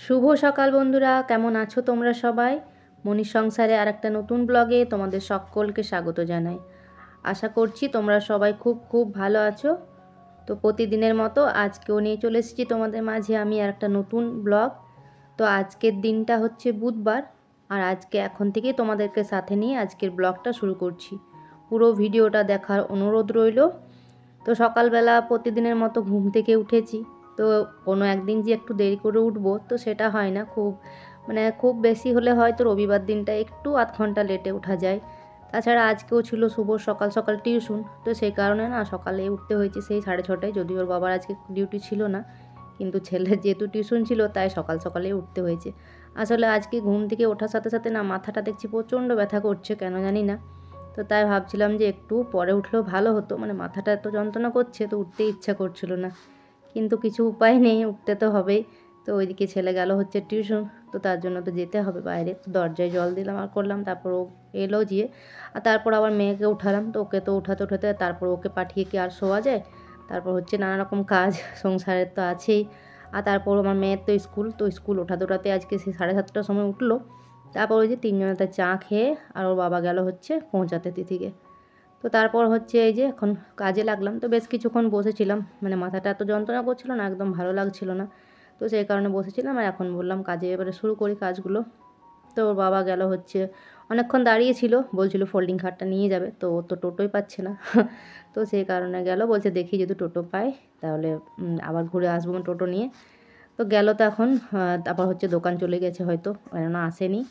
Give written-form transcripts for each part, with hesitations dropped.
শুভ সকাল বন্ধুরা, কেমন আছো তোমরা সবাই? মনির সংসারে আর একটা নতুন ব্লগে তোমাদের সকলকে স্বাগত জানাই। আশা করছি তোমরা সবাই খুব খুব ভালো আছো। তো প্রতিদিনের মতো আজকেও নিয়ে চলে এসেছি তোমাদের মাঝে আমি আর একটা নতুন ব্লগ। তো আজকের দিনটা হচ্ছে বুধবার, আর আজকে এখন থেকেই তোমাদেরকে সাথে নিয়ে আজকের ব্লগটা শুরু করছি। পুরো ভিডিওটা দেখার অনুরোধ রইল। তো সকালবেলা প্রতিদিনের মতো ঘুম থেকে উঠেছি। তো কোনো একদিন যে একটু দেরি করে উঠবো তো সেটা হয় না, খুব বেশি হলে হয়তো রবিবার দিনটা একটু আধ ঘন্টা লেটে ওঠা যায়। তাছাড়া আজকেও ছিল শুভ সকাল সকাল টিউশন, তো সেই কারণে না সকালে উঠতে হয়েছে সেই 6:30টায়। যদিও ওর বাবার আজকে ডিউটি ছিল না, কিন্তু ছেলের যেহেতু টিউশন ছিল তাই সকাল সকালেই উঠতে হয়েছে। আসলে আজকে ঘুম থেকে ওঠার সাথে সাথে না মাথাটা দেখছি প্রচণ্ড ব্যথা করছে, কেন জানি না। তো তাই ভাবছিলাম যে একটু পরে উঠলেও ভালো হতো, মাথাটা এত যন্ত্রণা করছে তো উঠতে ইচ্ছা করছিল না, কিন্তু কিছু উপায় নেই, উঠতে তো হবেই। তো ওইদিকে ছেলে গেল হচ্ছে টিউশন, তো তার জন্য তো যেতে হবে বাইরে। তো দরজায় জল দিলাম আর করলাম, তারপর ও এলো গিয়ে, আর তারপর আবার মেয়েকে উঠালাম। তো ওকে তো উঠাতে উঠাতে তারপর ওকে পাঠিয়ে কি আর শোয়া যায়। তারপর হচ্ছে নানা রকম কাজ সংসারের তো আছেই। আর তারপর আমার মেয়ের তো স্কুল ওঠাতে ওঠাতে আজকে সে 7:30টার সময় উঠলো। তারপর ওই যে তিনজনেতে চা খেয়ে আর ওর বাবা গেল হচ্ছে পৌঁছাতে তিথিকে। তো তারপর হচ্ছে এই যে এখন কাজে লাগলাম। তো বেশ কিছুক্ষণ বসেছিলাম, মাথাটা এত যন্ত্রণা করছিল না, একদম ভালো লাগছিল না। তো সেই কারণে বসেছিলাম, আর এখন বললাম কাজে এবারে শুরু করি কাজগুলো। তো ওর বাবা গেল হচ্ছে, অনেকক্ষণ দাঁড়িয়েছিল, বলছিল ফোল্ডিং খাটটা নিয়ে যাবে, তো ও তো টোটোই পাচ্ছে না তো সেই কারণে গেল, বলছে দেখি যদি টোটো পাই তাহলে আবার ঘুরে আসবো টোটো নিয়ে। তো গেল, তো এখন তারপর হচ্ছে দোকান চলে গেছে হয়তো, কেননা আসেনি।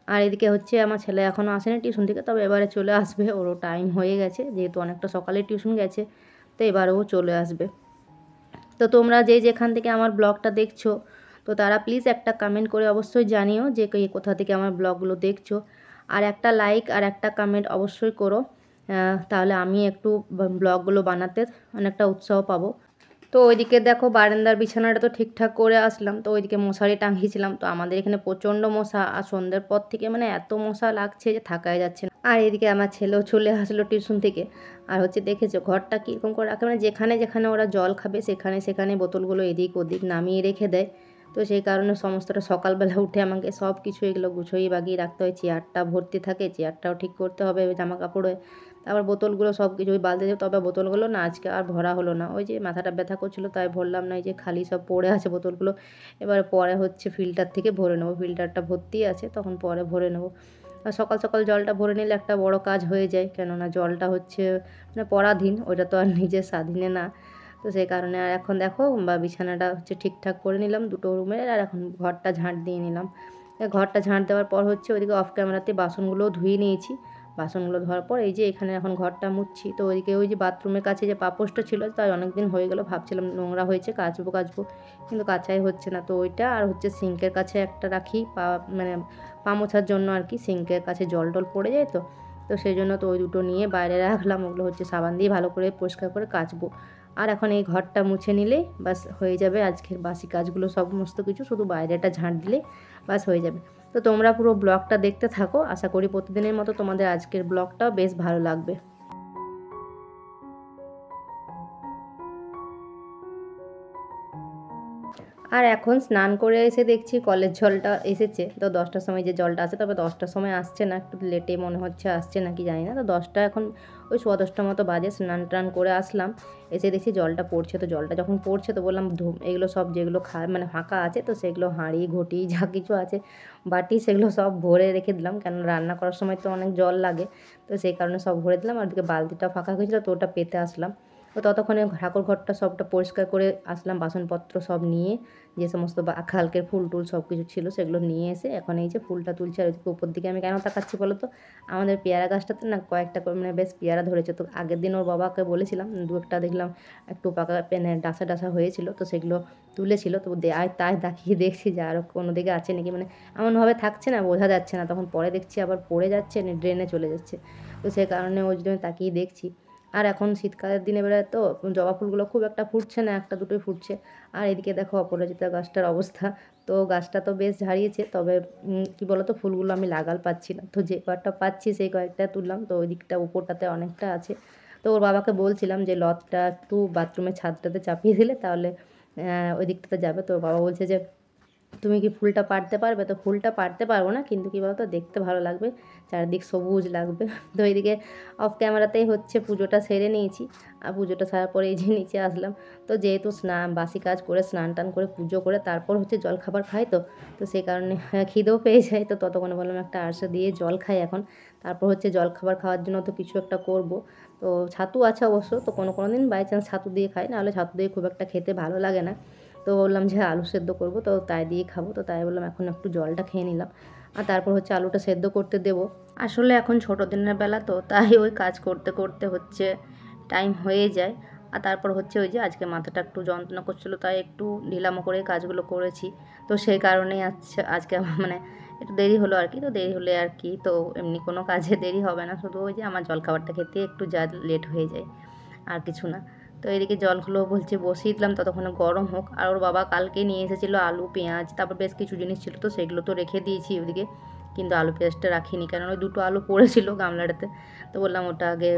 আর এদিকে হচ্ছে আমার ছেলে এখনও আসেনি টিউশন থেকে, তবে এবারে চলে আসবে, ওরও টাইম হয়ে গেছে, যেহেতু অনেকটা সকালে টিউশন গেছে, তো এবারেও চলে আসবে। তো তোমরা যে যেখান থেকে আমার ব্লগটা দেখছো, তো তারা প্লিজ একটা কমেন্ট করে অবশ্যই জানিও যে কোথা থেকে আমার ব্লগগুলো দেখছো, আর একটা লাইক আর একটা কমেন্ট অবশ্যই করো, তাহলে আমি একটু ব্লগগুলো বানাতে অনেকটা উৎসাহ পাবো। তো ওইদিকে দেখো বারান্দার বিছানাটা তো ঠিকঠাক করে আসলাম, তো ওইদিকে মশারি টাঙিয়েছিলাম। তো আমাদের এখানে প্রচণ্ড মশা, আর সন্ধ্যের পর থেকে এত মশা লাগছে যে থাকাই যাচ্ছে না। আর এদিকে আমার ছেলেও চলে আসলো টিউশন থেকে, আর হচ্ছে দেখেছো ঘরটা কীরকম করে রাখে, যেখানে যেখানে ওরা জল খাবে সেখানে সেখানে বোতলগুলো এদিক ওদিক নামিয়ে রেখে দেয়। তো সেই কারণে সমস্তটা সকালবেলা উঠে আমাকে সব কিছু এগুলো গুছোই বাগিয়ে রাখতে হয়। চেয়ারটা ভর্তি থাকে, চেয়ারটাও ঠিক করতে হবে, জামা কাপড়ে, তারপর বোতলগুলো সব কিছু ওই বালতিতে। তবে বোতলগুলো না আজকে আর ভরা হলো না, ওই যে মাথাটা ব্যথা করছিলো তাই ভরলাম না, এই যে খালি সব পড়ে আছে বোতলগুলো। এবার পরে হচ্ছে ফিল্টার থেকে ভরে নেবো, ফিল্টারটা ভর্তি আছে, তখন পরে ভরে নেবো। আর সকাল সকাল জলটা ভরে নিলে একটা বড় কাজ হয়ে যায়, কেননা জলটা হচ্ছে পরাধীন, ওইটা তো আর নিজের স্বাধীনে না। তো সেই কারণে আর এখন দেখো বিছানাটা হচ্ছে ঠিকঠাক করে নিলাম দুটো রুমের, আর এখন ঘরটা ঝাঁট দিয়ে নিলাম। ঘরটা ঝাঁট দেওয়ার পর হচ্ছে ওইদিকে অফ ক্যামেরাতে বাসনগুলোও ধুয়ে নিয়েছি। বাসনগুলো ধোয়ার পর এই যে এখানে এখন ঘরটা মুছছি। তো ওইদিকে ওই যে বাথরুমের কাছে যে পাপোশটা ছিল, তাই অনেক দিন হয়ে গেলো, ভাবছিলাম নোংরা হয়েছে কাচবো কিন্তু কাচাই হচ্ছে না। তো ওইটা আর হচ্ছে সিঙ্কের কাছে একটা রাখি, পা মোছার জন্য আর কি, সিঙ্কের কাছে জল টল পড়ে যায় তো, তো সেই জন্য তো ওই দুটো নিয়ে বাইরে রাখলাম, ওগুলো হচ্ছে সাবান দিয়ে ভালো করে পরিষ্কার করে কাচবো। আর এখন এই ঘরটা মুছে নিলেই বাস হয়ে যাবে আজকের বাসি কাজগুলো, সমস্ত কিছু, শুধু বাইরেটা ঝাঁট দিলে বাস হয়ে যাবে। তো তোমরা পুরো ব্লগটা দেখতে থাকো, আশা করি প্রতিদিনের মতো তোমাদের আজকের ব্লগটাও বেশ ভালো লাগবে। আর এখন স্নান করে এসে দেখছি কলের জলটা এসেছে। তো 10টার সময় যে জলটা আসে, তবে 10টার সময় আসছে না, একটু লেটে মনে হচ্ছে আসছে নাকি জানি না। তো 10টা এখন ওই 10:15 মতো বাজে, স্নান টান করে আসলাম, এসে দেখছি জলটা পড়ছে। তো জলটা যখন পড়ছে তো বললাম এগুলো সব যেগুলো ফাঁকা আছে, তো সেগুলো হাঁড়ি ঘটি যা কিছু আছে বাটি সেগুলো সব ভরে রেখে দিলাম, কেন রান্না করার সময় তো অনেক জল লাগে। তো সেই কারণে সব ভরে দিলাম, আর ওদিকে বালতিটা ফাঁকা হয়েছিল তো ওটা পেতে আসলাম। তো ততক্ষণে ঠাকুর ঘরটা সবটা পরিষ্কার করে আসলাম, বাসনপত্র সব নিয়ে, যে সমস্ত কালকের ফুল টুল সব কিছু ছিল সেগুলো নিয়ে এসে এখন এই যে ফুলটা তুলছি। আর ওইদিকে উপর দিকে আমি কেন তাকাচ্ছি বলো তো, আমাদের পেয়ারা গাছটাতে না কয়েকটা বেশ পেয়ারা ধরেছে। তো আগের দিন ওর বাবাকে বলেছিলাম, দু একটা দেখলাম একটু পাকা ডাসা ডাসা হয়েছিল, তো সেগুলো তুলেছিল। তো তাই তাকিয়ে দেখছি যে আরও কোনো দিকে আছে নাকি, এমনভাবে থাকছে না, বোঝা যাচ্ছে না, তখন পরে দেখছি আবার পড়ে যাচ্ছে, ড্রেনে চলে যাচ্ছে। তো সেই কারণে ওই জন্য তাকিয়ে দেখছি। আর এখন শীতকালের দিনে বেরোয় তো জবা ফুলগুলো খুব একটা ফুটছে না, একটা দুটোই ফুটছে। আর এদিকে দেখো অপরাজিতা গাছটার অবস্থা, তো গাছটা তো বেশ ঝাড়িয়েছে, তবে কী বলো তো, ফুলগুলো আমি লাগাল পাচ্ছি না, তো যে কয়েকটা পাচ্ছি সেই কয়েকটা তুললাম। তো ওই দিকটা উপরটাতে অনেকটা আছে। তো ওর বাবাকে বলছিলাম যে লতটা একটু বাথরুমের ছাদটাতে চাপিয়ে দিলে তাহলে ওই দিকটাতে যাবে। তো বাবা বলছে যে তুমি কি ফুলটা পাড়তে পারবে? তো ফুলটা পাড়তে পারবো না, কিন্তু কী বলতো দেখতে ভালো লাগবে, চারদিক সবুজ লাগবে। তো এইদিকে অফ ক্যামেরাতেই হচ্ছে পুজোটা সেরে নিয়েছি। আর পুজোটা সারার পরে এই যে নিচে আসলাম। তো যেহেতু বাসি কাজ করে স্নান টান করে পুজো করে তারপর হচ্ছে জলখাবার খাই, তো সেই কারণে খিদেও পেয়ে যায়। তো ততক্ষণে বললাম একটা আরসা দিয়ে জল খাই এখন। তারপর হচ্ছে জলখাবার খাওয়ার জন্য তো কিছু একটা করব। তো ছাতু আছে অবশ্য, তো কোনো দিন বাই চান্স ছাতু দিয়ে খাই, নাহলে ছাতু দিয়ে খুব একটা খেতে ভালো লাগে না। তো বললাম যে আলু সেদ্ধ করব, তো তাই দিয়ে খাবো। তো তাই বললাম এখন একটু জলটা খেয়ে নিলাম, আর তারপর হচ্ছে আলুটা সেদ্ধ করতে দেবো। আসলে এখন ছোটো দিনের বেলা, তো তাই ওই কাজ করতে করতে হচ্ছে টাইম হয়ে যায়। আর তারপর হচ্ছে ওই যে আজকে মাথাটা একটু যন্ত্রণা করছিলো, তাই একটু ঢিলামো করে কাজগুলো করেছি। তো সেই কারণেই আজকে মানে একটু দেরি হলো আর কি। তো দেরি হলে আর কি, তো এমনি কোনো কাজে দেরি হবে না, শুধু ওই যে আমার জলখাবারটা খেতে একটু যা লেট হয়ে যায়, আর কিছু না। তো এদিকে জলগুলো বলছে বসিয়ে দিলাম, ততক্ষণে গরম হোক। আর ওর বাবা কালকে নিয়ে এসেছিলো আলু পেঁয়াজ, তারপর বেশ কিছু জিনিস ছিল, তো সেগুলো তো রেখে দিয়েছি ওদিকে, কিন্তু আলু পেঁয়াজটা রাখিনি, কারণ ওই দুটো আলু পড়েছিল গামলাটাতে। তো বললাম ওটা আগে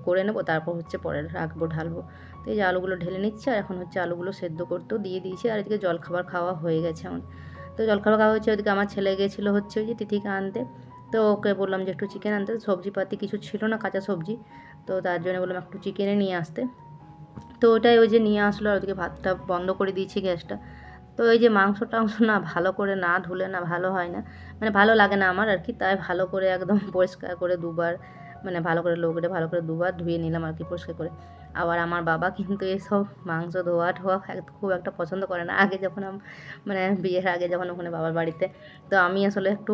করে নেবো, তারপর হচ্ছে পরে রাখবো, ঢালবো। তো এই যে আলুগুলো ঢেলে নিচ্ছে, আর এখন হচ্ছে আলুগুলো সেদ্ধ করতেও দিয়ে দিয়েছি। আর এদিকে জলখাবার খাওয়া হয়ে গেছে আমার। তো জলখাবার খাওয়া হচ্ছে, ওদিকে আমার ছেলে গিয়েছিলো হচ্ছে ওই যে তিথিকে আনতে। তো ওকে বললাম যে একটু চিকেন আনতে, সবজিপাতি কিছু ছিল না, কাঁচা সবজি। তো তার জন্য বললাম একটু চিকেনে নিয়ে আসতে। তো ওটাই ওই যে নিয়ে আসলো, আর ওদিকে ভাতটা বন্ধ করে দিয়েছি গ্যাসটা। তো এই যে মাংস টাংস না ভালো করে না ধুলে না ভালো হয় না, মানে ভালো লাগে না আমার আর কি। তাই ভালো করে একদম পরিষ্কার করে দুবার, মানে ভালো করে লোকটা ভালো করে দুবার ধুয়ে নিলাম আর কি, পরিষ্কার করে। আবার আমার বাবা কিন্তু এসব মাংস ধোয়া ঠোয়া খুব একটা পছন্দ করে না। আগে যখন মানে বিয়ের আগে যখন ওখানে বাবার বাড়িতে, তো আমি আসলে একটু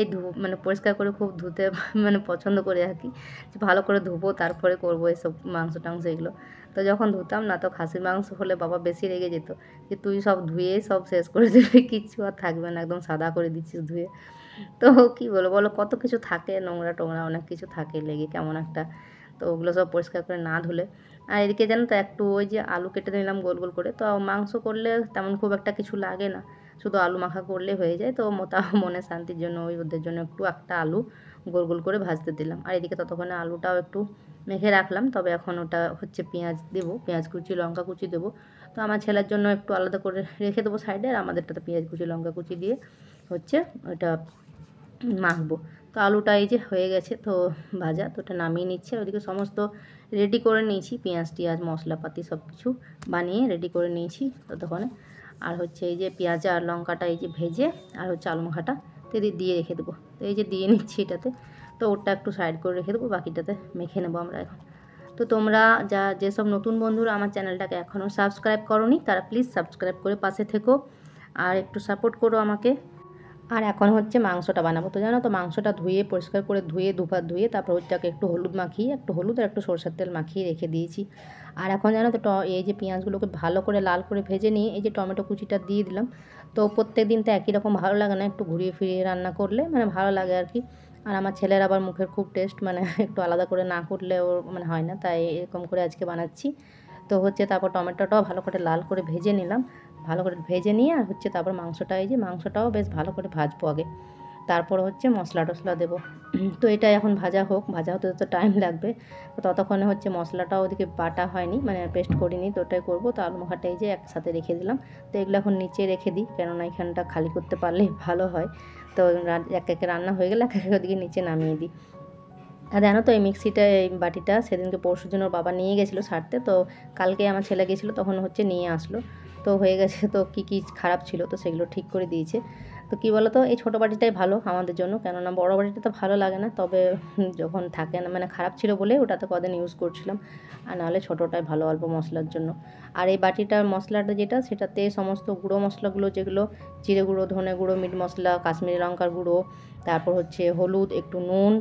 এই মানে পরিষ্কার করে খুব ধুতে মানে পছন্দ করি আর কি, যে ভালো করে ধুবো তারপরে করবো এসব মাংস টাংস এগুলো। তো যখন ধুতাম না, তো খাসির মাংস হলে বাবা বেশি রেগে যেত, যে তুই সব ধুয়ে সব শেষ করে দিবি, কিচ্ছু আর থাকবে না, একদম সাদা করে দিচ্ছিস ধুয়ে। তো কী বলো কত কিছু থাকে, নোংরা টোংরা অনেক কিছু থাকে লেগে কেমন একটা। তো ওগুলো সব পরিষ্কার করে না ধুলে। আর এদিকে জানো তো একটু ওই যে আলু কেটে নিলাম গোল গোল করে। তো মাংস করলে তেমন খুব একটা কিছু লাগে না, শুধু আলু মাখা করলে হয়ে যায়। তো মনে শান্তির জন্য ওই ওদের জন্য একটু একটা আলু গোল গোল করে ভাজতে দিলাম। আর এদিকে ততক্ষণে আলুটাও একটু মেখে রাখলাম। তবে এখন ওটা হচ্ছে পেঁয়াজ দেবো, পেঁয়াজ কুচি লঙ্কা কুচি দেবো। তো আমার ছেলের জন্য একটু আলাদা করে রেখে দেবো সাইডে, আর আমাদেরটাতে পেঁয়াজ কুচি লঙ্কা কুচি দিয়ে হচ্ছে ওটা মাখবো। তো আলুটা এই যে হয়ে গেছে তো ভাজা, তো ওটা নামিয়ে নিচ্ছে। ওইদিকে সমস্ত রেডি করে নিয়েছি, পেঁয়াজ টিয়াজ মশলাপাতি সব কিছু বানিয়ে রেডি করে নিয়েছি ততক্ষণে। আর হচ্ছে এই যে পেঁয়াজ আর লঙ্কাটা এই যে ভেজে, আর হচ্ছে আলু মাখাটা দিয়ে রেখে দেবো। তো এই যে দিয়ে নিচ্ছি এটাতে, তো ওটা একটু সাইড করে রেখে দেবো, বাকিটাতে মেখে নেবো আমরা এখন। তো তোমরা যেসব নতুন বন্ধুরা আমার চ্যানেলটাকে এখনও সাবস্ক্রাইব করোনি, তারা প্লিজ সাবস্ক্রাইব করে পাশে থেকো, আর একটু সাপোর্ট করো আমাকে। আর এখন হচ্ছে মাংসটা বানাবো। তো জানো তো মাংসটা ধুয়ে পরিষ্কার করে দুবার ধুয়ে তারপর ওটাকে একটু হলুদ মাখিয়ে, একটু হলুদ আর একটু সরষের তেল মাখিয়ে রেখে দিয়েছি। আর এখন জানো তো এই যে পেঁয়াজগুলোকে ভালো করে লাল করে ভেজে নিয়ে এই যে টমেটো কুচিটা দিয়ে দিলাম। তো প্রত্যেক দিন তো একই রকম ভালো লাগে না, একটু ঘুরিয়ে ফিরিয়ে রান্না করলে মানে ভালো লাগে আর কি। আর আমার ছেলের আবার মুখের খুব টেস্ট, মানে একটু আলাদা করে না করলে ওর মানে হয় না, তাই এরকম করে আজকে বানাচ্ছি। তো হচ্ছে তারপর টমেটোটাও ভালো করে লাল করে ভেজে নিলাম, ভালো করে ভেজে নিয়ে আর হচ্ছে তারপর মাংসটা এই যে মাংসটাও বেশ ভালো করে ভাজবো আগে, তারপর হচ্ছে মশলা টশলা দেবো। তো এটা এখন ভাজা হোক, ভাজা হতে তো টাইম লাগবে। তো ততক্ষণে হচ্ছে মশলাটাও ওদিকে বাটা হয়নি, মানে পেস্ট করিনি, তো ওটাই করবো। তো আলু মাখাটা এই যে একসাথে রেখে দিলাম। তো এগুলো এখন নিচে রেখে দিই, কেননা এখানটা খালি করতে পারলেই ভালো হয়। তো এক একে রান্না হয়ে গেলে এক একে ওদিকে নিচে নামিয়ে দিই। আর জানো তো এই মিক্সিটা এই বাটিটা সেদিনকে পরশুর জন্য ওর বাবা নিয়ে গেছিলো ছাড়তে, তো কালকে আমার ছেলে গেছিলো তখন হচ্ছে নিয়ে আসলো। তো হয়ে গেছে, তো কী খারাপ ছিল তো সেগুলো ঠিক করে দিয়েছে। তো কী বলো তো এই ছোটো বাটিটাই ভালো আমাদের জন্য, কেননা বড়ো বাটিটা তো ভালো লাগে না। তবে যখন থাকে না, মানে খারাপ ছিল বলে ওটাতে কদিন ইউজ করছিলাম, আর নাহলে ছোটোটাই ভালো অল্প মশলার জন্য। আর এই বাটিটার মশলাটা যেটা, সেটাতে সমস্ত গুঁড়ো মশলাগুলো যেগুলো জিরে গুঁড়ো, ধনে গুঁড়ো, মিট মশলা, কাশ্মীরি লঙ্কার গুঁড়ো, তারপর হচ্ছে হলুদ, একটু নুন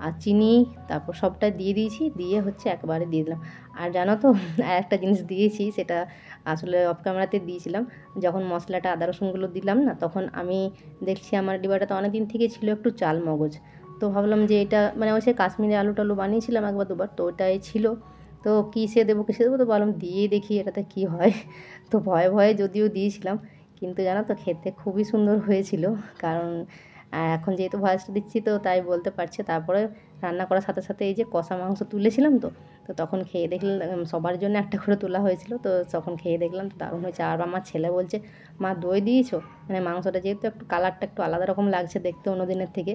আর চিনি, তারপর সবটাই দিয়ে দিয়েছি, দিয়ে হচ্ছে একবারে দিয়ে দিলাম। আর জানো তো আর একটা জিনিস দিয়েছি, সেটা আসলে অফ ক্যামেরাতে দিয়েছিলাম। যখন মশলাটা আদা রসুনগুলো দিলাম না, তখন আমি দেখছি আমার ডিবাটাতে অনেক দিন থেকে ছিল একটু চাল মগজ। তো ভাবলাম যে এটা মানে ওই সে কাশ্মীরি আলু টালু বানিয়েছিলাম একবার দুবার, তো ওটাই ছিল। তো কিসে দেবো তো ভাবলাম দিয়ে দেখি এটাতে কি হয়। তো ভয়ে ভয়ে যদিও দিয়েছিলাম, কিন্তু জানো তো খেতে খুবই সুন্দর হয়েছিল। কারণ এখন যেহেতু ভয়েসটা দিচ্ছি তো তাই বলতে পারছি। তারপরে রান্না করার সাথে সাথে এই যে কষা মাংস তুলেছিলাম তো, তো তখন খেয়ে দেখলাম সবার জন্য একটা করে তোলা হয়েছিল, তো তখন খেয়ে দেখলাম তো দারুণ হয়েছে। আর আমার ছেলে বলছে, মা দই দিয়েছো? মানে মাংসটা যেহেতু একটু কালারটা একটু আলাদা রকম লাগছে দেখতে অন্য দিনের থেকে,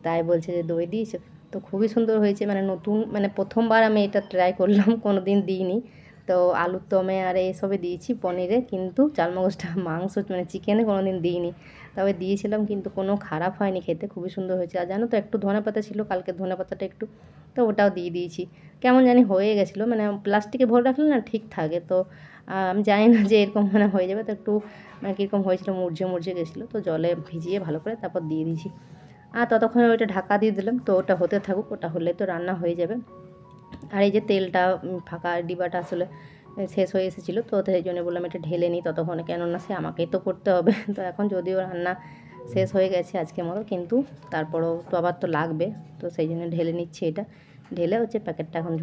তাই বলছে যে দই দিয়েছো। তো খুবই সুন্দর হয়েছে, মানে নতুন, মানে প্রথমবার আমি এটা ট্রাই করলাম, কোনো দিন দিইনি। তো আলুর দমে আর এইসবে দিয়েছি, পনিরে, কিন্তু চালমগজটা মাংস মানে চিকেনে কোনো দিন দিইনি। তবে দিয়েছিলাম, কিন্তু কোনো খারাপ হয়নি, খেতে খুবই সুন্দর হয়েছে। আর জানো তো একটু ধনেপাতা ছিল, কালকে ধনেপাতাটা একটু, তো ওটাও দিয়ে দিয়েছি। কেমন জানি হয়ে গেছিলো, মানে প্লাস্টিকে ভরে রাখলে না ঠিক থাকে, তো আমি জানি না যে এরকম মানে হয়ে যাবে, তো একটু মানে কীরকম হয়েছিল, মুরঝে মুরঝে গেছিলো, তো জলে ভিজিয়ে ভালো করে তারপর দিয়ে দিয়েছি। আর ততক্ষণে ওইটা ঢাকা দিয়ে দিলাম, তো ওটা হতে থাকুক, ওটা হলে তো রান্না হয়ে যাবে। আর এই যে তেলটা ফাঁকা ডিবাটা আসলে শেষ হয়ে এসেছিলো, তো সেই জন্য বললাম এটা ঢেলে নিই ততক্ষণে, কেননা সে আমাকেই তো করতে হবে। তো এখন যদিও রান্না শেষ হয়ে গেছে আজকের মতো, কিন্তু তারপরেও তো আবার তো লাগবে, তো সেই জন্য ঢেলে নিচ্ছি। এটা ঢেলে হচ্ছে প্যাকেটটা এখন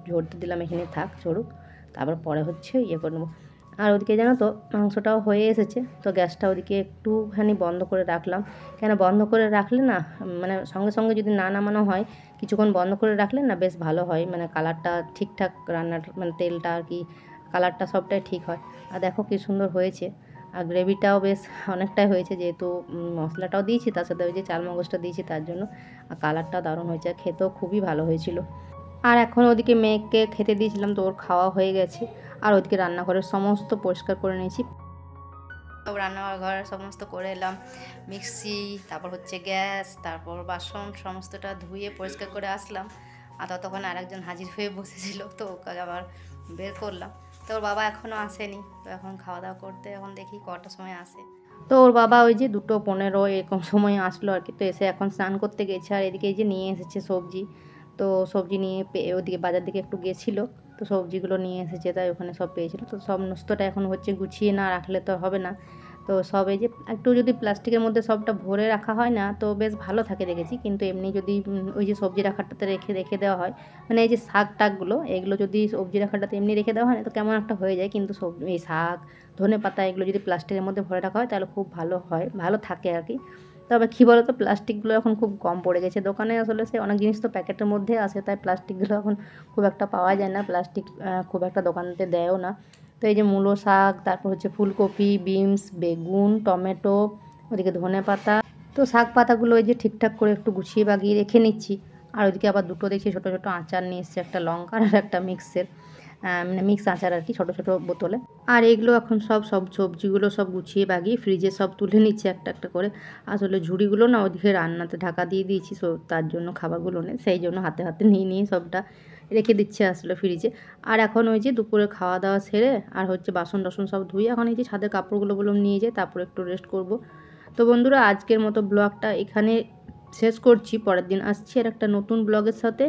ঝরতে দিলাম, এখানে থাক ঝরুক, তারপর পরে হচ্ছে ইয়ে করে নেবো। আর ওদিকে জানো তো মাংসটাও হয়ে এসেছে, তো গ্যাসটা ওদিকে একটুখানি বন্ধ করে রাখলাম। কেন বন্ধ করে রাখলে না, মানে সঙ্গে সঙ্গে যদি না নামানো হয়, কিছুক্ষণ বন্ধ করে রাখলে না বেশ ভালো হয়, মানে কালারটা ঠিকঠাক, রান্নার মানে তেলটা আর কি, কালারটা সবটাই ঠিক হয়। আর দেখো কী সুন্দর হয়েছে। আর গ্রেভিটাও বেশ অনেকটাই হয়েছে, যেহেতু মশলাটাও দিয়েছি, তার সাথে ওই যে চালমগজটা দিয়েছি তার জন্য। আর কালারটাও দারুণ হয়েছে, আর খেতেও খুবই ভালো হয়েছিল। আর এখন ওদিকে মেয়েকে খেতে দিয়েছিলাম, তো ওর খাওয়া হয়ে গেছে। আর ওদিকে রান্নাঘরের সমস্ত পরিষ্কার করে নিয়েছি, সব রান্নাঘর সমস্ত করে এলাম, মিক্সি, তারপর হচ্ছে গ্যাস, তারপর বাসন সমস্তটা ধুয়ে পরিষ্কার করে আসলাম। আর ততক্ষণ আরেকজন হাজির হয়ে বসেছিল, তো ওকে আবার বের করলাম। তো ওর বাবা এখনও আসেনি, তো এখন খাওয়া দাওয়া করতে, এখন দেখি কটার সময় আসে। তো ওর বাবা ওই যে 2:15 এরকম সময় আসলো আর কি, তো এসে এখন স্নান করতে গেছে। আর এদিকে এই যে নিয়ে এসেছে সবজি, তো সবজি নিয়ে ওদিকে বাজার দিকে একটু গেছিলো, তো সবজিগুলো নিয়ে এসেছে, তাই ওখানে সব পেয়েছিলো। তো সমস্তটা এখন হচ্ছে গুছিয়ে না রাখলে তো হবে না, তো সব এই যে একটু যদি প্লাস্টিকের মধ্যে সবটা ভরে রাখা হয় না, তো বেশ ভালো থাকে দেখেছি। কিন্তু এমনি যদি ওই যে সবজি রাখাটাতে রেখে দেওয়া হয়, মানে এই যে শাক টাকগুলো, এগুলো যদি সবজি রাখাটাতে এমনি রেখে দেওয়া হয় না, তো কেমন একটা হয়ে যায়। কিন্তু এই শাক, ধনেপাতা, এগুলো যদি প্লাস্টিকের মধ্যে ভরে রাখা হয় তাহলে খুব ভালো হয়, ভালো থাকে আর কি। তবে কী বলো তো, প্লাস্টিকগুলো এখন খুব কম পড়ে গেছে দোকানে, আসলে সে অনেক জিনিস তো প্যাকেটের মধ্যে আসে, তাই প্লাস্টিকগুলো এখন খুব একটা পাওয়া যায় না, প্লাস্টিক খুব একটা দোকানতে দেয়ও না। তো এই যে মূলো শাক, তারপর হচ্ছে ফুলকপি, বিনস, বেগুন, টমেটো, ওদিকে ধনেপাতা, তো শাক পাতাগুলো ওই যে ঠিকঠাক করে একটু গুছিয়ে বাগিয়ে রেখে নিচ্ছি। আর ওইদিকে আবার দুটো দেখছি ছোটো ছোটো আচার নিয়ে এসছে, একটা লঙ্কার আর একটা মিক্সের, মানে মিক্স আচার আর কি, ছোটো ছোটো বোতলে। আর এগুলো এখন সব সবজিগুলো সব গুছিয়ে বাগিয়ে ফ্রিজে সব তুলে নিচ্ছে একটা একটা করে। আসলে ঝুড়িগুলো না ওদিকে রান্নাতে ঢাকা দিয়ে দিয়েছি, সো তার জন্য খাবারগুলো নেই, সেই জন্য হাতে হাতে নিয়ে সবটা রেখে দিচ্ছে আসলে ফ্রিজে। আর এখন ওই যে দুপুরে খাওয়া দাওয়া সেরে আর হচ্ছে বাসন টাসন সব ধুয়ে এখন এই যে ছাদের কাপড়গুলো নিয়ে যাই, তারপর একটু রেস্ট করব। তো বন্ধুরা, আজকের মতো ব্লগটা এখানে শেষ করছি, পরের দিন আসছি আর একটা নতুন ব্লগের সাথে।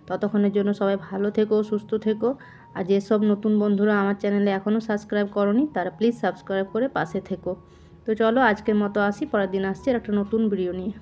ততক্ষণের জন্য সবাই ভালো থেকো, সুস্থ থেকো। আর যেসব নতুন বন্ধুরা আমার চ্যানেলে এখনও সাবস্ক্রাইব করনি, তারা প্লিজ সাবস্ক্রাইব করে পাশে থেকো। তো চলো আজকের মতো আসি, পরের দিন আসছি আর একটা নতুন ভিডিও নিয়ে।